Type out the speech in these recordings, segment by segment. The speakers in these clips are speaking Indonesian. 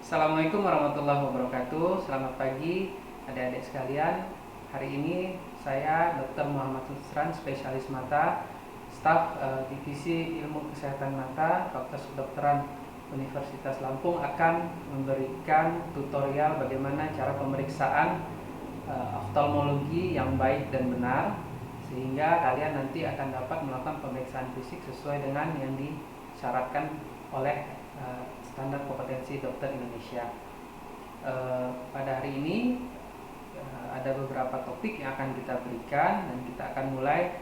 Assalamualaikum warahmatullahi wabarakatuh. Selamat pagi adik-adik sekalian. Hari ini saya Dr. Muhammad Susran, spesialis mata, staf Divisi Ilmu Kesehatan Mata, Fakultas Kedokteran Universitas Lampung akan memberikan tutorial bagaimana cara pemeriksaan oftalmologi yang baik dan benar, sehingga kalian nanti akan dapat melakukan pemeriksaan fisik sesuai dengan yang disyaratkan oleh standar kompetensi dokter Indonesia. Pada hari ini ada beberapa topik yang akan kita berikan dan kita akan mulai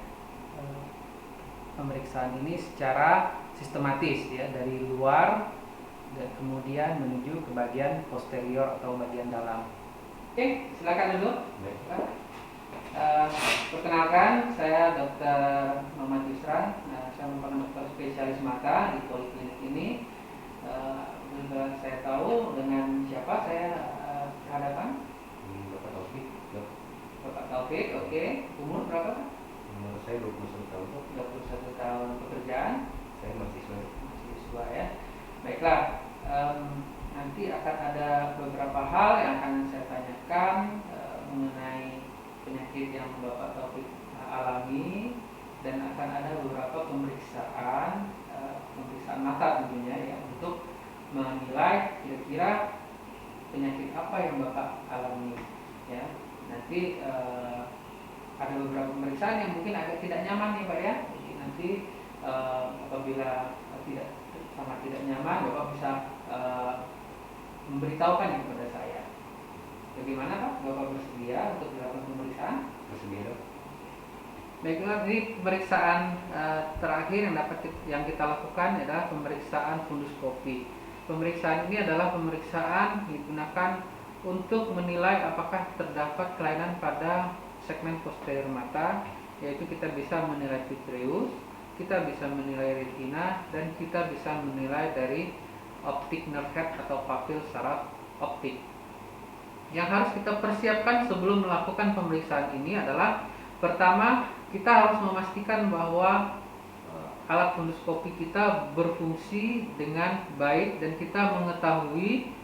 pemeriksaan ini secara sistematis ya, dari luar dan kemudian menuju ke bagian posterior atau bagian dalam. Oke, silakan dulu. Perkenalkan, saya Dr. Muhammad Yusran. Saya merupakan dokter spesialis mata di Poliklinik ini. Saya tahu dengan siapa saya berhadapan. Bapak Taufik. Bapak Taufik, oke. Umur berapa? Umur saya 21 tahun. 21 tahun. Pekerjaan? Saya Mahasiswa ya. Baiklah, nanti akan ada beberapa hal yang akan saya tanyakan mengenai penyakit yang Bapak Taufik alami, dan akan ada beberapa pemeriksaan mata tentunya ya, untuk menilai kira-kira penyakit apa yang Bapak alami ya. Nanti ada beberapa pemeriksaan yang mungkin agak tidak nyaman nih Pak ya. Jadi nanti apabila tidak nyaman, Bapak bisa memberitahukan kepada saya. Bagaimana Pak? Bapak bersedia untuk dilakukan pemeriksaan? bersedia. Baiklah, ini pemeriksaan terakhir yang kita lakukan adalah pemeriksaan funduskopi. Pemeriksaan ini adalah pemeriksaan digunakan untuk menilai apakah terdapat kelainan pada segmen posterior mata, yaitu kita bisa menilai vitreus, kita bisa menilai retina, dan kita bisa menilai dari optic nerve head atau papil saraf optik. Yang harus kita persiapkan sebelum melakukan pemeriksaan ini adalah, pertama, kita harus memastikan bahwa alat funduskopi kita berfungsi dengan baik dan kita mengetahui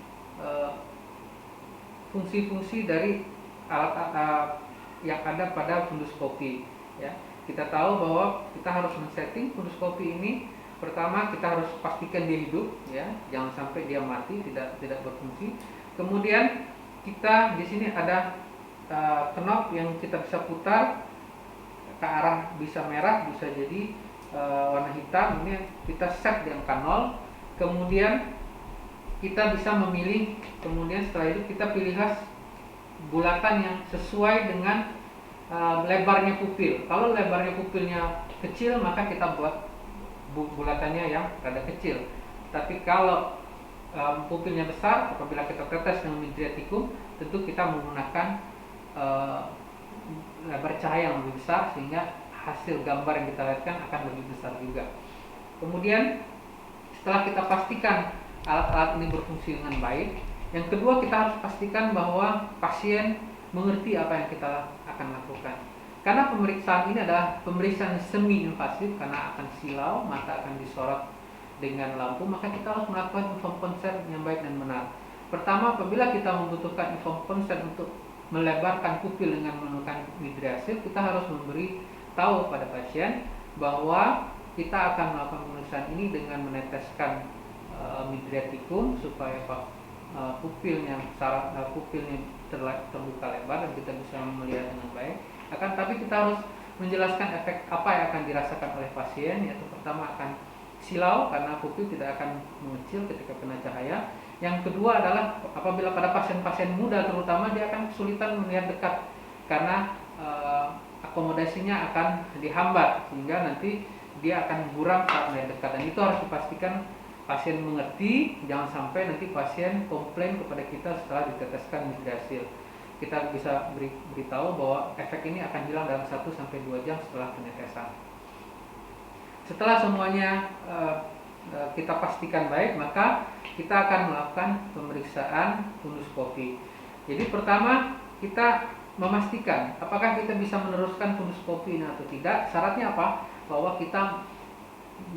fungsi-fungsi dari alat yang ada pada funduskopi ya. Kita tahu bahwa kita harus men-setting funduskopi ini. Pertama, kita harus pastikan dia hidup ya, jangan sampai dia mati, tidak berfungsi. Kemudian kita di sini ada knob yang kita bisa putar ke arah, bisa merah, bisa jadi warna hitam. Ini kita set di angka 0. Kemudian kita bisa memilih, kemudian setelah itu kita pilihlah bulatan yang sesuai dengan lebarnya pupil. Kalau lebarnya pupilnya kecil, maka kita buat bulatannya yang rada kecil. Tapi kalau pupilnya besar, apabila kita tetes dengan midriaticum, tentu kita menggunakan lebar cahaya yang lebih besar, sehingga hasil gambar yang kita lihatkan akan lebih besar juga. Kemudian setelah kita pastikan alat-alat ini berfungsi dengan baik, yang kedua kita harus pastikan bahwa pasien mengerti apa yang kita akan lakukan. Karena pemeriksaan ini adalah pemeriksaan semi invasif, karena akan silau, mata akan disorot dengan lampu, maka kita harus melakukan inform consent yang baik dan benar. Pertama, apabila kita membutuhkan inform consent untuk melebarkan pupil dengan menggunakan midriasil, kita harus memberi tahu pada pasien bahwa kita akan melakukan pemeriksaan ini dengan meneteskan midriaticum supaya pupilnya terbuka lebar dan kita bisa melihat dengan baik. Tapi kita harus menjelaskan efek apa yang akan dirasakan oleh pasien, yaitu pertama akan silau karena pupil tidak akan mengecil ketika kena cahaya. Yang kedua adalah apabila pada pasien-pasien muda terutama, dia akan kesulitan melihat dekat karena akomodasinya akan dihambat, sehingga nanti dia akan buram saat melihat dekat, dan itu harus dipastikan pasien mengerti. Jangan sampai nanti pasien komplain kepada kita setelah diteteskan midriasil. Kita bisa beritahu bahwa efek ini akan hilang dalam 1-2 jam setelah penetesan. Setelah semuanya kita pastikan baik, maka kita akan melakukan pemeriksaan funduskopi. Jadi pertama, kita memastikan apakah kita bisa meneruskan funduskopi ini atau tidak. Syaratnya apa? Bahwa kita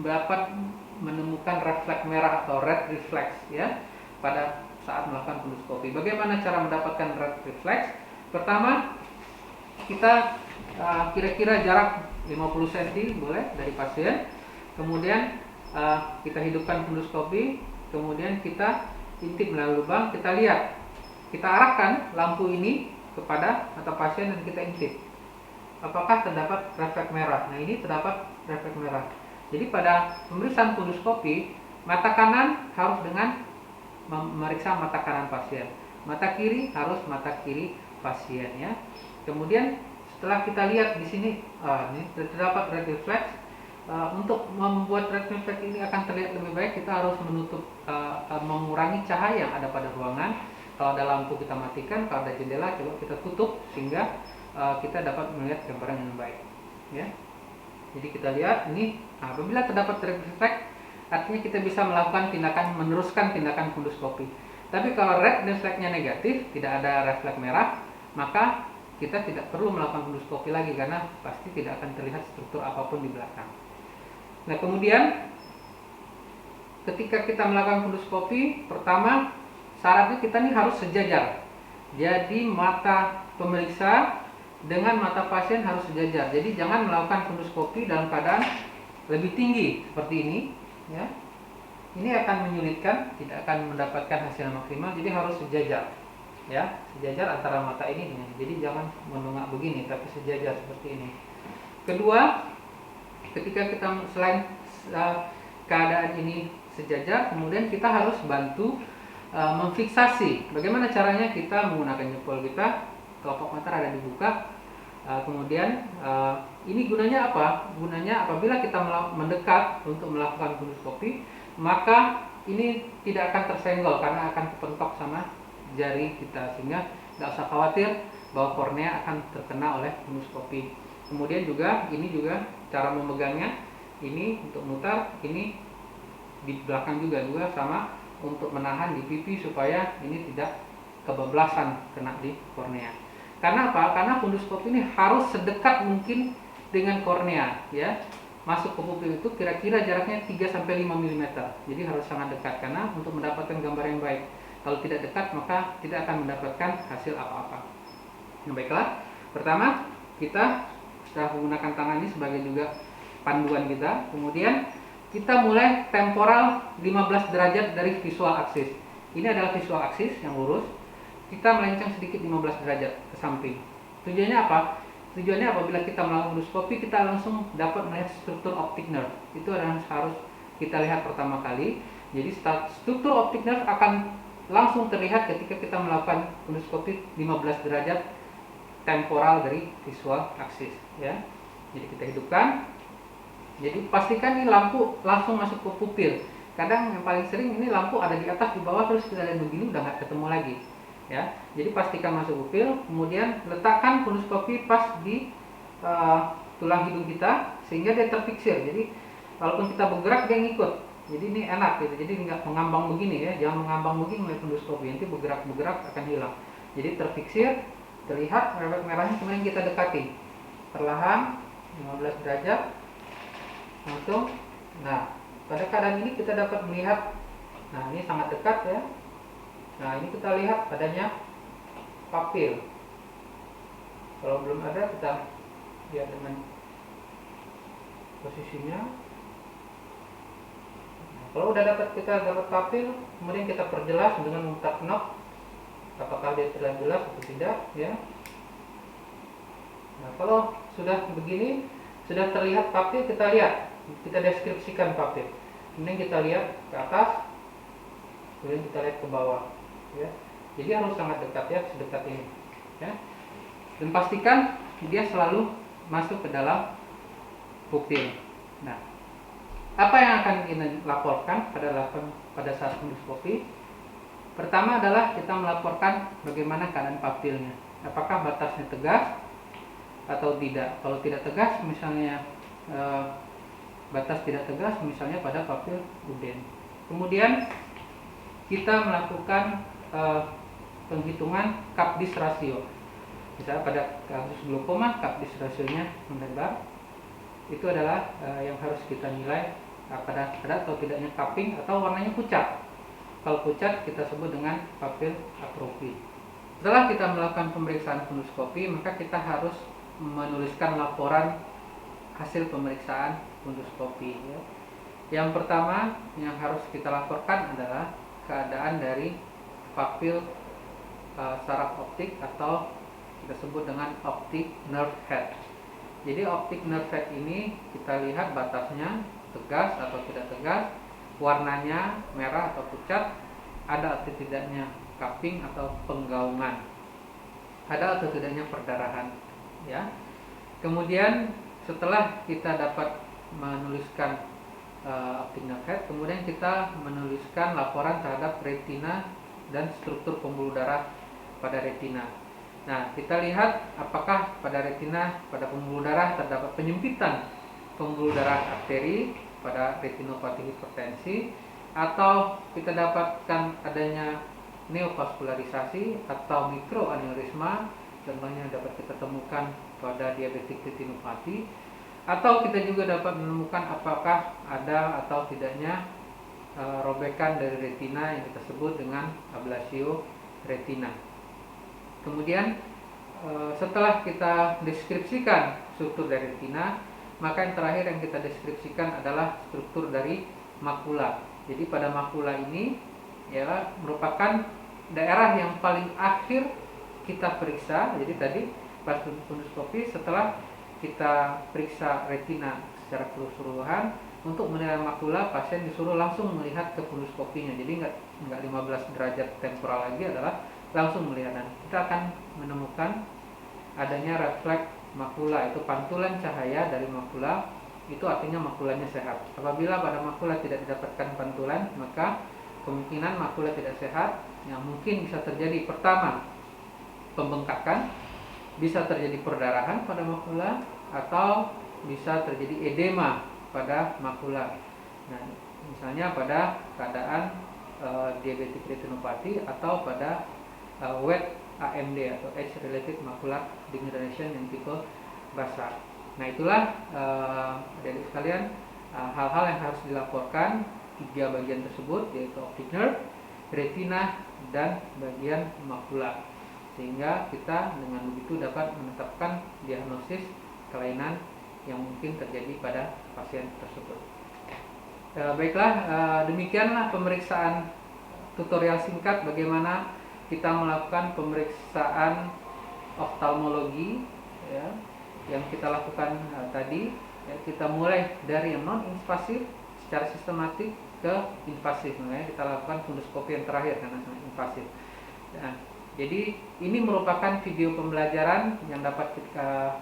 dapat menemukan refleks merah atau red reflex ya pada saat melakukan fundoskopi. Bagaimana cara mendapatkan red reflex? Pertama, kita kira-kira jarak 50 cm boleh dari pasien. Kemudian kita hidupkan fundoskopi, kemudian kita intip melalui lubang, kita lihat, kita arahkan lampu ini kepada mata pasien dan kita intip. Apakah terdapat refleks merah? Nah, ini terdapat refleks merah. Jadi pada pemeriksaan fundoskopi, mata kanan harus dengan memeriksa mata kanan pasien, mata kiri harus mata kiri pasien ya. Kemudian setelah kita lihat di sini, ini terdapat red reflex. Untuk membuat red reflex ini akan terlihat lebih baik, kita harus mengurangi cahaya yang ada pada ruangan. Kalau ada lampu kita matikan, kalau ada jendela coba kita tutup sehingga kita dapat melihat gambaran yang baik ya. Jadi kita lihat ini, apabila terdapat red reflex, artinya kita bisa melakukan meneruskan tindakan fundoskopi. Tapi kalau red reflexnya negatif, tidak ada refleks merah, maka kita tidak perlu melakukan fundoskopi lagi karena pasti tidak akan terlihat struktur apapun di belakang. Nah, kemudian ketika kita melakukan fundoskopi, pertama syaratnya kita nih harus sejajar. Jadi mata pemeriksa dengan mata pasien harus sejajar. Jadi jangan melakukan fundoskopi dalam keadaan lebih tinggi seperti ini ya. Ini akan menyulitkan, tidak akan mendapatkan hasil maksimal. Jadi harus sejajar ya, sejajar antara mata ini dengan. Jadi jangan menunggak begini, tapi sejajar seperti ini. Kedua, ketika kita selain keadaan ini sejajar, kemudian kita harus bantu memfiksasi. Bagaimana caranya? Kita menggunakan jempol kita, kelopak mata ada dibuka. Kemudian ini gunanya apa? Gunanya apabila kita mendekat untuk melakukan fundoskopi, maka ini tidak akan tersenggol karena akan kepentok sama jari kita, sehingga tidak usah khawatir bahwa kornea akan terkena oleh fundoskopi. Kemudian juga ini juga cara memegangnya, ini untuk mutar, ini di belakang juga sama untuk menahan di pipi supaya ini tidak kebablasan kena di kornea. Karena apa? Karena fundoskopi ini harus sedekat mungkin dengan kornea ya. Masuk ke pupil itu kira-kira jaraknya 3-5 mm. Jadi harus sangat dekat karena untuk mendapatkan gambar yang baik. Kalau tidak dekat maka tidak akan mendapatkan hasil apa-apa. Nah, baiklah. Pertama, kita sudah menggunakan tangan ini sebagai juga panduan kita. Kemudian kita mulai temporal 15 derajat dari visual axis. Ini adalah visual axis yang lurus. Kita melenceng sedikit 15 derajat ke samping. Tujuannya apa? Tujuannya apabila kita melakukan fundoskopi, kita langsung dapat melihat struktur optic nerve. Itu adalah harus kita lihat pertama kali. Jadi struktur optic nerve akan langsung terlihat ketika kita melakukan fundoskopi 15 derajat temporal dari visual axis ya. Jadi kita hidupkan. Jadi pastikan ini lampu langsung masuk ke pupil. Kadang yang paling sering ini lampu ada di atas, di bawah, terus kita lihat begini udah nggak ketemu lagi ya. Jadi pastikan masuk pupil, kemudian letakkan fundoskopi pas di tulang hidung kita sehingga dia terfiksir. Jadi walaupun kita bergerak dia ngikut. Jadi ini enak gitu. Jadi nggak mengambang begini ya, jangan mengambang begini oleh fundoskopi, nanti bergerak akan hilang. Jadi terfiksir, terlihat refleks merahnya, kemudian kita dekati perlahan 15 derajat langsung. Nah, pada keadaan ini kita dapat melihat, nah ini sangat dekat ya. Nah, ini kita lihat adanya papil. Kalau belum ada, kita lihat dengan posisinya. Nah, kalau udah kita dapat papil, kemudian kita perjelas dengan memutar knob apakah dia terlihat jelas atau tidak ya. Nah, kalau sudah begini, sudah terlihat papil, kita lihat, kita deskripsikan papil. Kemudian kita lihat ke atas, kemudian kita lihat ke bawah ya. Jadi harus sangat dekat ya, sedekat ini ya. Dan pastikan dia selalu masuk ke dalam pupil. Nah, apa yang akan kita laporkan pada saat fundoskopi? Pertama adalah kita melaporkan bagaimana keadaan papilnya. Apakah batasnya tegas atau tidak. Kalau tidak tegas, misalnya batas tidak tegas, misalnya pada papil uden. Kemudian kita melakukan penghitungan Kapdis rasio. Misalnya pada kasus glaukoma, Kapdis rasionya melebar. Itu adalah yang harus kita nilai pada ada atau tidaknya cupping atau warnanya pucat. Kalau pucat kita sebut dengan papil atrofi. Setelah kita melakukan pemeriksaan funduskopi, maka kita harus menuliskan laporan hasil pemeriksaan funduskopi. Ya. Yang pertama yang harus kita laporkan adalah keadaan dari papil saraf optik atau kita sebut dengan optic nerve head. Jadi optic nerve head ini kita lihat batasnya tegas atau tidak tegas, warnanya merah atau pucat, ada atau tidaknya cupping atau penggaungan, ada atau tidaknya perdarahan. Ya. Kemudian setelah kita dapat menuliskan optic nerve head, kemudian kita menuliskan laporan terhadap retina dan struktur pembuluh darah pada retina. Nah, kita lihat apakah pada retina, pada pembuluh darah terdapat penyempitan pembuluh darah arteri pada retinopati hipertensi, atau kita dapatkan adanya neovaskularisasi atau mikroaneurisma, contohnya dapat kita temukan pada diabetik retinopati, atau kita juga dapat menemukan apakah ada atau tidaknya robekan dari retina yang kita sebut dengan ablasio retina. Kemudian setelah kita deskripsikan struktur dari retina, maka yang terakhir yang kita deskripsikan adalah struktur dari makula. Jadi pada makula ini ialah merupakan daerah yang paling akhir kita periksa. Jadi tadi pas funduskopi, setelah kita periksa retina secara keseluruhan, untuk menilai makula pasien disuruh langsung melihat ke funduskopinya. Jadi nggak 15 derajat temporal lagi, adalah langsung melihat, dan kita akan menemukan adanya refleks makula, itu pantulan cahaya dari makula, itu artinya makulanya sehat. Apabila pada makula tidak didapatkan pantulan, maka kemungkinan makula tidak sehat yang mungkin bisa terjadi, pertama pembengkakan, bisa terjadi perdarahan pada makula, atau bisa terjadi edema pada makula. Nah, misalnya pada keadaan diabetic retinopati atau pada wet AMD atau age related macular degeneration yang tipe basah. Nah, itulah adik-adik sekalian, hal-hal yang harus dilaporkan 3 bagian tersebut, yaitu optic nerve, retina, dan bagian makula, sehingga kita dengan begitu dapat menetapkan diagnosis kelainan yang mungkin terjadi pada pasien tersebut. Baiklah, demikianlah pemeriksaan tutorial singkat bagaimana kita melakukan pemeriksaan oftalmologi, ya, yang kita lakukan tadi. Ya, kita mulai dari yang non invasif secara sistematik ke invasif. Makanya kita lakukan funduskopi yang terakhir karena invasif. Nah, jadi ini merupakan video pembelajaran yang dapat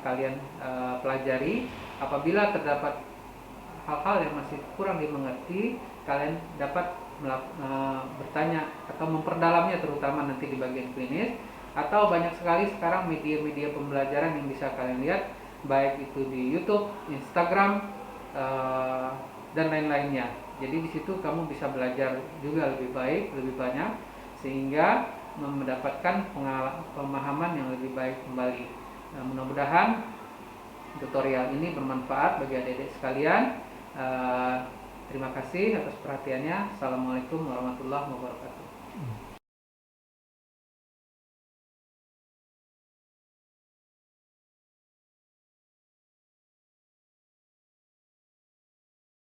kalian pelajari. Apabila terdapat hal-hal yang masih kurang dimengerti, kalian dapat bertanya atau memperdalamnya, terutama nanti di bagian klinis. Atau banyak sekali sekarang media-media pembelajaran yang bisa kalian lihat, baik itu di YouTube, Instagram, dan lain-lainnya. Jadi di situ kamu bisa belajar juga lebih baik, lebih banyak, sehingga mendapatkan pemahaman yang lebih baik kembali. Nah, mudah-mudahan tutorial ini bermanfaat bagi adik-adik sekalian. Terima kasih atas perhatiannya. Assalamualaikum warahmatullahi wabarakatuh.